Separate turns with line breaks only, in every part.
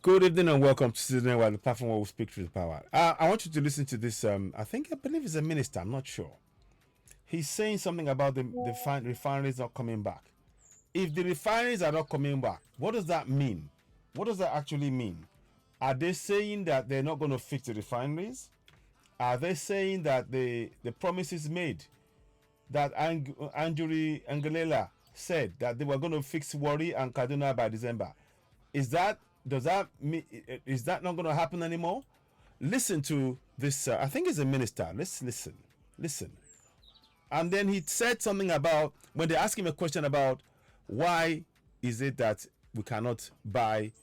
Good evening and welcome to Citizen While the platform where we speak to the power. I want you to listen to this. I believe it's a minister. I'm not sure. He's saying something about the refineries not coming back. If the refineries are not coming back, what does that mean? What does that actually mean? Are they saying that they're not going to fix the refineries? Are they saying that the promises made that Anjuri Angelela said that they were going to fix Wari and Kaduna by December? Is that not going to happen anymore? Listen to this. I think he's a minister. Let's listen. And then he said something about when they asked him a question about why is it that we cannot buy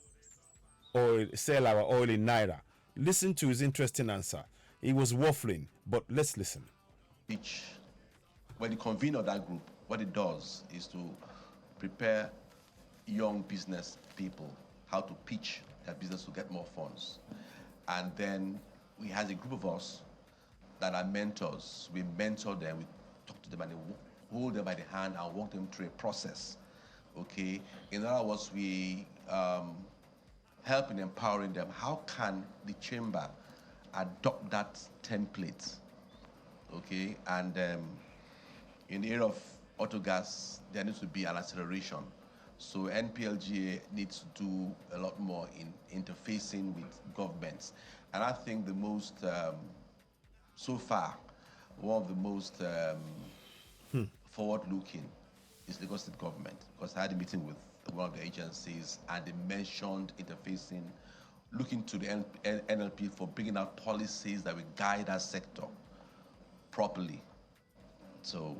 oil, sell our oil in Naira. Listen to his interesting answer. He was waffling, but let's listen.
Which, when the convener of that group, what it does is to prepare young business people how to pitch their business to get more funds. And then we have a group of us that are mentors. We mentor them, we talk to them, and we hold them by the hand and walk them through a process. Okay? In other words, we help in empowering them. How can the chamber adopt that template? Okay? And in the area of auto gas, there needs to be an acceleration. So NPLGA needs to do a lot more in interfacing with governments. And I think the most, so far, one of the most forward-looking is Lagos State government. Because I had a meeting with one of the agencies and they mentioned interfacing, looking to the NLP for bringing out policies that will guide our sector properly. So,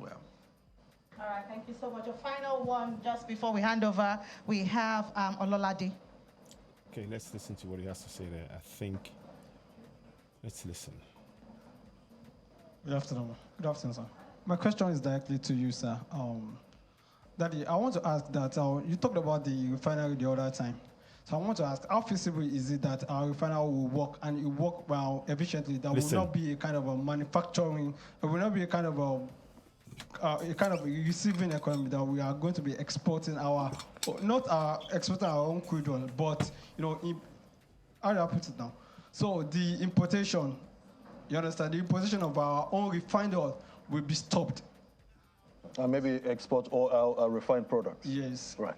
all right, thank you so much. A final one, just before we hand over, we have Ololade.
Okay, let's listen to what he has to say there. I think, let's listen.
Good afternoon. Good afternoon, sir. My question is directly to you, sir. Daddy, I want to ask that you talked about the refinery the other time. So I want to ask, how feasible is it that our refinery will work and it work well efficiently? That will not be a kind of a manufacturing, it will not be a kind of a receiving economy that we are going to be exporting exporting our own crude oil, but how do I put it now? So the importation, you understand, the importation of our own refined oil will be stopped.
And maybe export all our refined products.
Yes.
Right.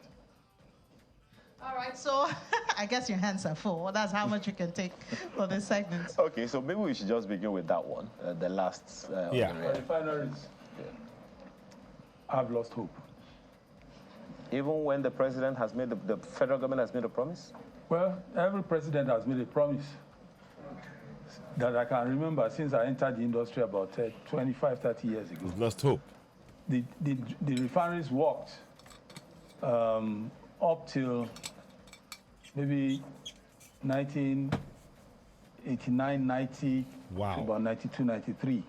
All right, so I guess your hands are full. That's how much you can take for this segment.
Okay, so maybe we should just begin with that one, the last.
Refineries. I've lost hope.
Even when the president has made, the federal government has made a promise?
Well, every president has made a promise that I can remember since I entered the industry about 25, 30 years ago.
We've lost hope.
The refineries worked up till maybe 1989, 90,
wow.
to about 92, 93.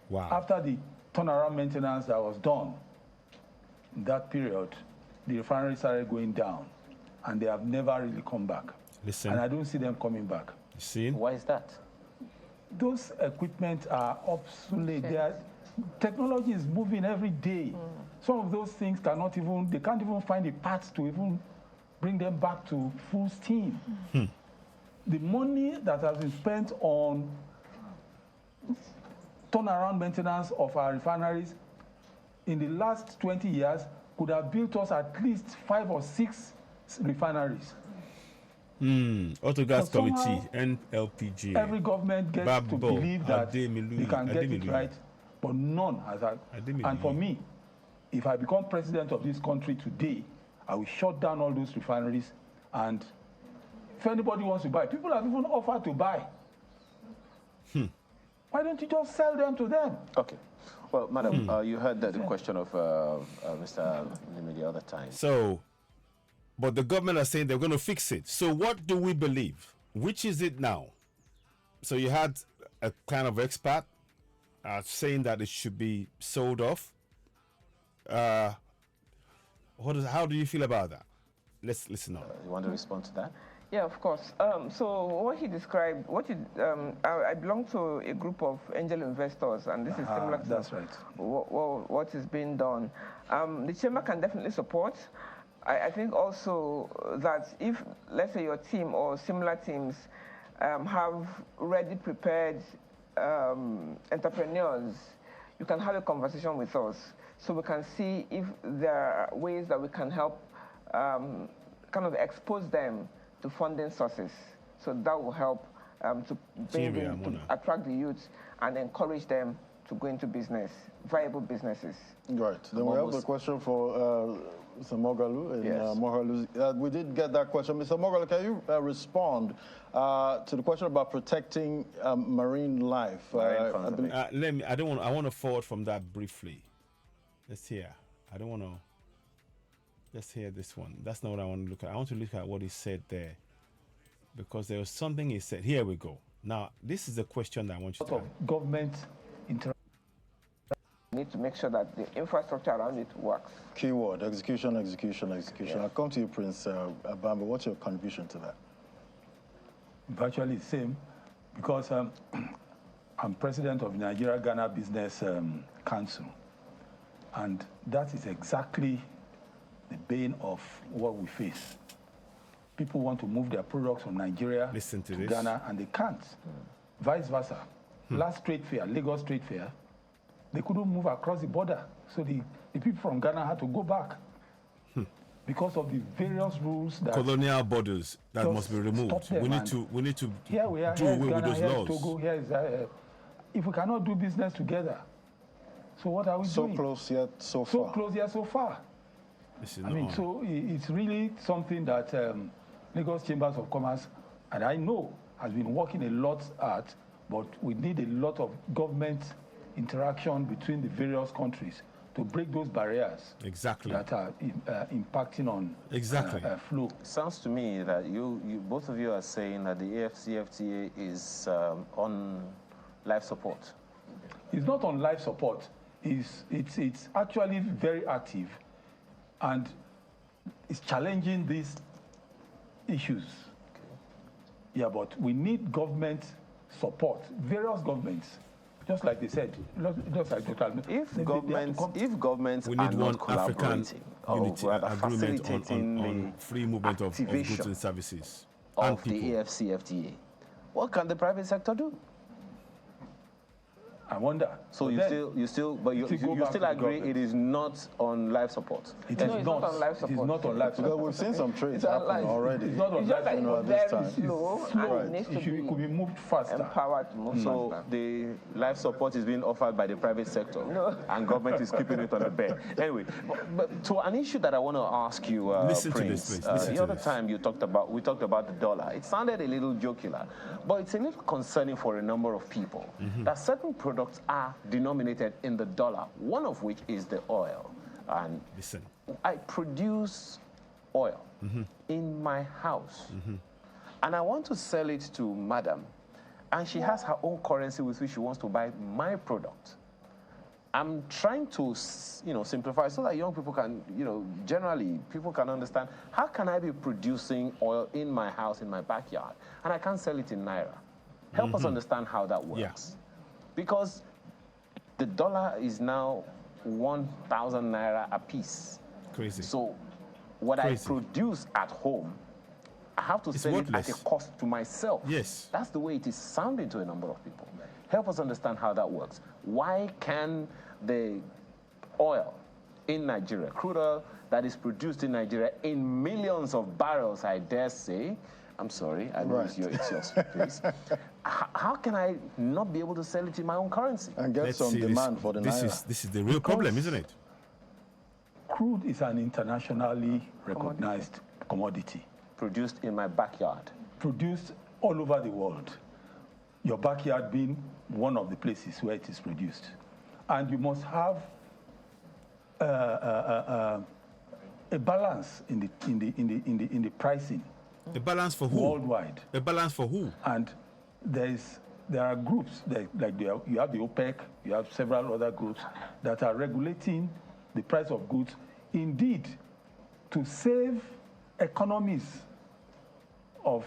Wow.
After the turnaround maintenance that was done, in that period, the refinery started going down, and they have never really come back.
Listen.
And I don't see them coming back.
You see?
Why is that?
Those equipment are obsolete. Technology is moving every day. Some of those things they can't even find the parts to even bring them back to full steam. The money that has been spent on turnaround maintenance of our refineries in the last 20 years could have built us at least 5 or 6 refineries.
Auto Gas Committee, NLPG.
Every government gets to believe that they can get it right, but none has that. And for me, if I become president of this country today, I will shut down all those refineries, and if anybody wants to buy, people have even offered to buy. Why don't you just sell them to them?
Okay. Well, madam, you heard the question of Mr. Limi the other time.
So, but the government are saying they're going to fix it. So what do we believe? Which is it now? So you had a kind of expert saying that it should be sold off. How do you feel about that? Let's listen on.
You want to respond to that?
Yeah, of course. So what he described, I belong to a group of angel investors, and this is similar to
that's right.
what is being done. The chamber can definitely support. I think also that if, let's say, your team or similar teams have already prepared entrepreneurs, you can have a conversation with us so we can see if there are ways that we can help kind of expose them to funding sources. So that will help to attract the youth and encourage them to go into business, viable businesses.
Right. Then we have a question for Mr. Mogalu. And,
Yes.
Mogalu, we did get that question. Mr. Mogalu, can you respond to the question about protecting marine life?
I want to forward from that briefly. Let's hear. I don't want to. Let's hear this one. That's not what I want to look at. I want to look at what he said there, because there was something he said. Here we go. Now, this is the question that I want you to.
Government interaction.
We need to make sure that the infrastructure around it works.
Keyword, execution, execution, execution. Yes. I'll come to you, Prince Abamba. What's your contribution to that?
Virtually the same, because I'm president of Nigeria-Ghana Business Council, and that is exactly the bane of what we face. People want to move their products from Nigeria to Ghana, and they can't. Vice versa. Last trade fair, Lagos Trade Fair, they couldn't move across the border. So the people from Ghana had to go back because of the various rules that
colonial borders that must be removed. We need to
here we are,
do away with
Ghana,
those
here
laws.
Togo, here is if we cannot do business together, so what are we doing?
So close yet so far.
So close yet so far. I mean, so it's really something that Lagos Chambers of Commerce, and I know, has been working a lot at, but we need a lot of government interaction between the various countries to break those barriers that are impacting on flow.
Sounds to me that you both of you are saying that the AFCFTA is on life support.
It's not on life support. It's actually very active, and it's challenging these issues. Okay. Yeah, but we need government support, various governments. Just like they said, just like
if governments are not collaborating,
agreement on free movement of goods and services
of the AFCFTA, what can the private sector do?
I wonder.
So you still agree it is not on life support.
It is not on life support. It is not on life support.
We've seen some trades happen already.
It's not on
life
support.
It's very slow. And it
could be moved faster.
Empowered to move faster.
So the life support is being offered by the private sector, and government is keeping it on the bed. Anyway, but to an issue that I want to ask you, Prince. The other time we talked about the dollar. It sounded a little jocular, but it's a little concerning for a number of people that certain products are denominated in the dollar, one of which is the oil. And I produce oil in my house, and I want to sell it to madam, and she has her own currency with which she wants to buy my product. I'm trying to, simplify so that young people can, generally people can understand, how can I be producing oil in my house, in my backyard, and I can't sell it in Naira? Help us understand how that works.
Yeah.
Because the dollar is now 1,000 Naira a piece.
Crazy.
So what I produce at home, I have to sell it at a cost to myself.
Yes.
That's the way it is sounding to a number of people. Help us understand how that works. Why can the oil in Nigeria, crude oil that is produced in Nigeria in millions of barrels, I dare say, I'm sorry, I know it's your place. How can I not be able to sell it in my own currency?
And get some demand for the Naira?
This is the real problem, isn't it?
Crude is an internationally recognized commodity.
Produced in my backyard.
Produced all over the world. Your backyard being one of the places where it is produced. And you must have a balance in the pricing.
A balance for who?
Worldwide.
A balance for who?
And there are groups, you have the OPEC, you have several other groups that are regulating the price of goods, indeed, to save economies of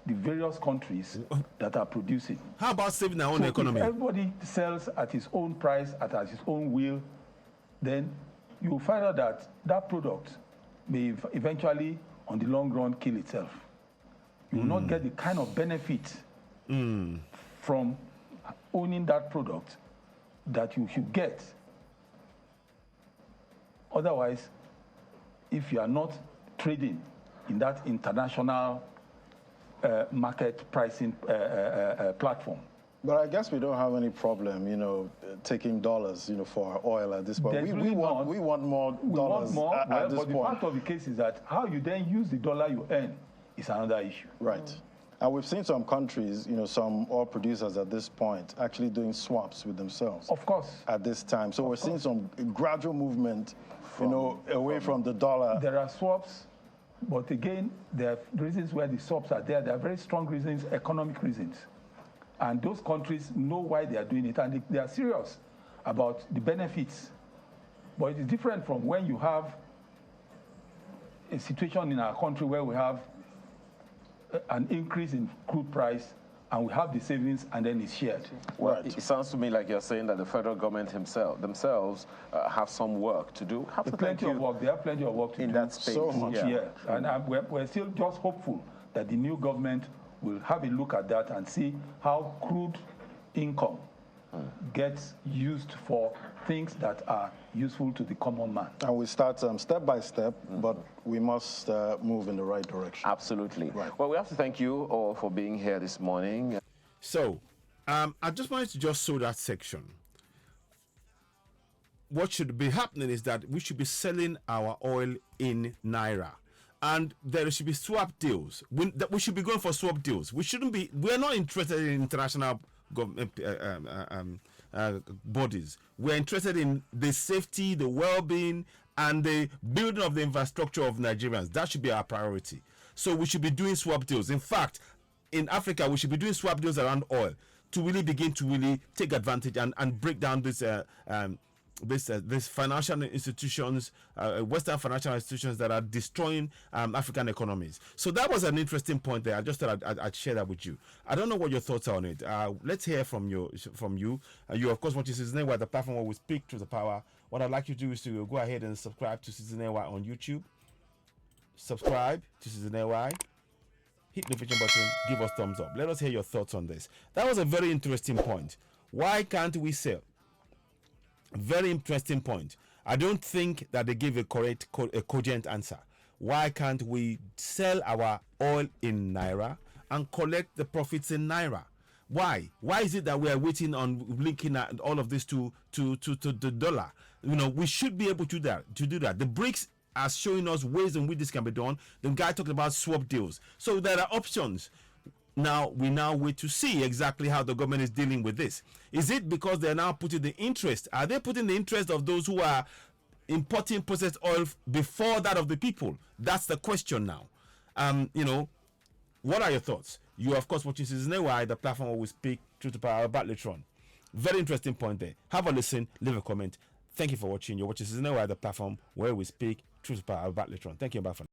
the various countries that are producing.
How about saving our own economy?
If everybody sells at his own price, at his own will, then you will find out that product may eventually, on the long run, kill itself. You will not get the kind of benefit from owning that product that you should get. Otherwise, if you are not trading in that international market pricing platform.
But I guess we don't have any problem, taking dollars, for our oil at this point. We want more dollars at this point.
But the fact of the case is that how you then use the dollar you earn is another issue.
Right. And we've seen some countries, some oil producers at this point actually doing swaps with themselves.
Of course.
At this time. So we're seeing some gradual movement, away from the dollar.
There are swaps, but again, there are reasons where the swaps are there. There are very strong reasons, economic reasons. And those countries know why they are doing it, and they are serious about the benefits. But it is different from when you have a situation in our country where we have an increase in crude price, and we have the savings, and then it's shared.
Well, it sounds to me like you're saying that the federal government themselves have some work to do.
Plenty of work. They have plenty of work to do.
In that space.
So much.
Yeah. And we're still just hopeful that the new government will have a look at that and see how crude income gets used for things that are useful to the common man.
And we start step by step, but we must move in the right direction.
Absolutely.
Right.
Well, we have to thank you all for being here this morning.
So, I just wanted to just show that section. What should be happening is that we should be selling our oil in Naira. And there should be swap deals. We should be going for swap deals. We're not interested in international bodies. We're interested in the safety, the well-being, and the building of the infrastructure of Nigerians. That should be our priority. So we should be doing swap deals. In fact, in Africa, we should be doing swap deals around oil to really begin to really take advantage and break down this financial institutions, Western financial institutions that are destroying African economies. So that was an interesting point there. I just thought I'd share that with you. I don't know what your thoughts are on it. Let's hear from you. You, of course, want to Citizen Naira, the platform where we speak to the power. What I'd like you to do is to go ahead and subscribe to Citizen Naira on YouTube. Subscribe to Citizen Naira. Hit the notification button. Give us thumbs up. Let us hear your thoughts on this. That was a very interesting point. Why can't we sell? Very interesting point. I don't think that they give a correct, a cogent answer. Why can't we sell our oil in Naira and collect the profits in Naira? Why? Why is it that we are waiting on linking all of this to the dollar? We should be able to do that. The Brics are showing us ways in which this can be done. The guy talked about swap deals. So there are options. Now we wait to see exactly how the government is dealing with this. Is it because they're now putting the interest? Are they putting the interest of those who are importing processed oil before that of the people? That's the question now. What are your thoughts? You are, of course, watching Citizen Naira, the platform where we speak truth to power about later on. Very interesting point there. Have a listen, leave a comment. Thank you for watching. You're watching Citizen Naira, the platform where we speak truth to power about later on. Thank you. Bye for now.